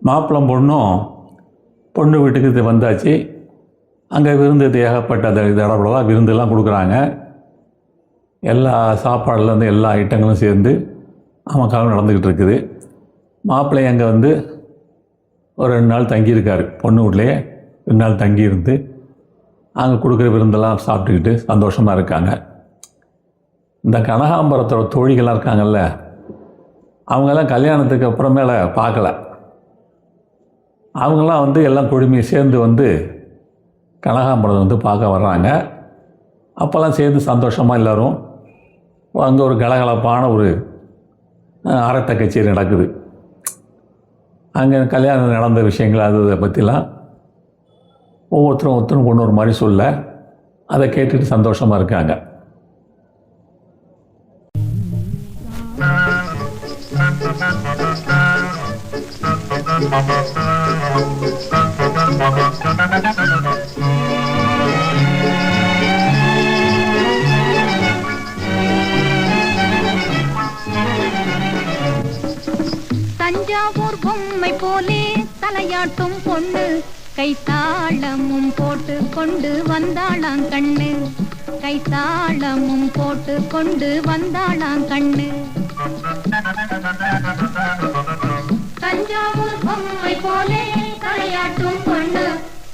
மாப்பிள்ளம் பொண்ணும் பொண்ணு வீட்டுக்கு வந்தாச்சு. அங்கே விருந்து ஏகப்பட்ட தடபடவாக விருந்தெல்லாம் கொடுக்குறாங்க. எல்லா சாப்பாடுலேருந்து எல்லா ஐட்டங்களும் சேர்ந்து அமக்காலம் நடந்துக்கிட்டு இருக்குது. மாப்பிள்ளை அங்கே வந்து ஒரு 2 நாள் தங்கியிருக்காரு. பொண்ணு வீட்லேயே 2 நாள் தங்கியிருந்து அங்கே கொடுக்குற விருந்தெல்லாம் சாப்பிட்டுக்கிட்டு சந்தோஷமாக இருக்காங்க. இந்த கனகாம்பரத்தோட தோழிகள்லாம் இருக்காங்கல்ல, அவங்கெல்லாம் கல்யாணத்துக்கு அப்புறமேல பார்க்கல. அவங்களாம் வந்து எல்லாம் குழுமி சேர்ந்து வந்து கனகாம்பரம் வந்து பார்க்க வர்றாங்க. அப்போல்லாம் சேர்ந்து சந்தோஷமாக எல்லோரும் அங்கே ஒரு கலகலப்பான ஒரு அரட்டை கச்சேரி நடக்குது. அங்கே கல்யாணம் நடந்த விஷயங்கள் அது இதை பற்றிலாம் ஒவ்வொருத்தரும் கொண்டு ஒரு மாதிரி சொல்ல அதை கேட்டுட்டு சந்தோஷமாக இருக்காங்க. தஞ்சாவூர் பொம்மை போலே தலையாட்டும் பொண்ணு கைத்தாளமும் போட்டு கொண்டு வந்தாளாம் கண்ணு. கைத்தாளமும் போட்டு கொண்டு வந்தாளாம் கண்ணு. தஞ்சாவூர் பொம்மை போலே தலையாட்டும் பொண்ணு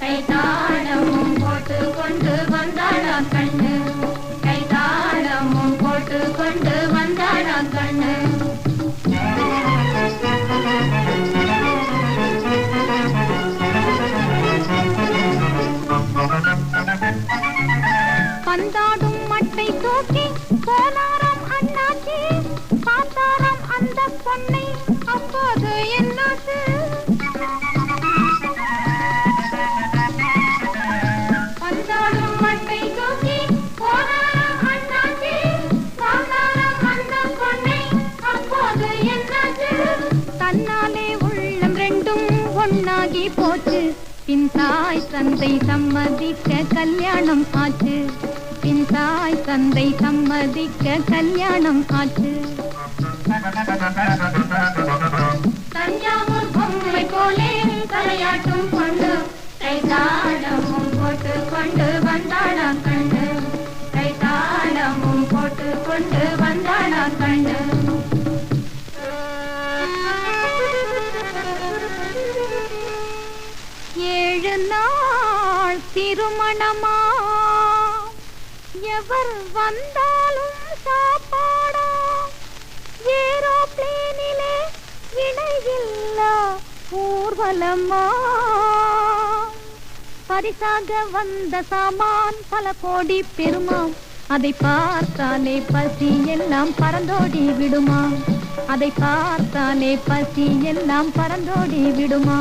கைத்தாளமும் போட்டு கொண்டு வந்தாளாம் கண்ணு. கைத்தாளமும் போட்டு கொண்டு வந்தாளாம் கண்ணு. பந்தாடும் மட்டை தூக்கி போனாராம் அண்ணாச்சி. பார்த்தாராம் அந்த பொண்ணை, அப்போது என்னாச்சு? பந்தாடும் மட்டை தூக்கி போனாராம் அண்ணாச்சி. பார்த்தாராம் அந்த பொண்ணை, அப்போது என்னாச்சு? தன்னாலே உள்ளம் ரெண்டும் ஒன்னாகி போச்சு. பின் தாய் தந்தை சம்மதிக்க கல்யாணம் ஆச்சு. பின் தாய் தந்தை சம்மதிக்க கல்யாணம் ஆச்சு. தஞ்சாவூர் பொம்மை போலே தலையாட்டும் பொண்ணு கைத்தாளமும் போட்டு கொண்டு வந்தாளாம் கண்ணு. கைத்தாளமும் போட்டு கொண்டு வந்தாளாம் கண்ணு. ஏழு நாள் திருமணமா, எவர் வந்தாலும் சாப்பாடா. ஏரோப்ளேனிலே இணையில்லா ஊர்வலமா. பரிசாக வந்த சாமான் பல கோடி பெருமாம். அதை பார்த்தாலே பசி எல்லாம் பறந்தோடி விடுமா. அதை பார்த்தாலே பசி எல்லாம் பறந்தோடி விடுமா.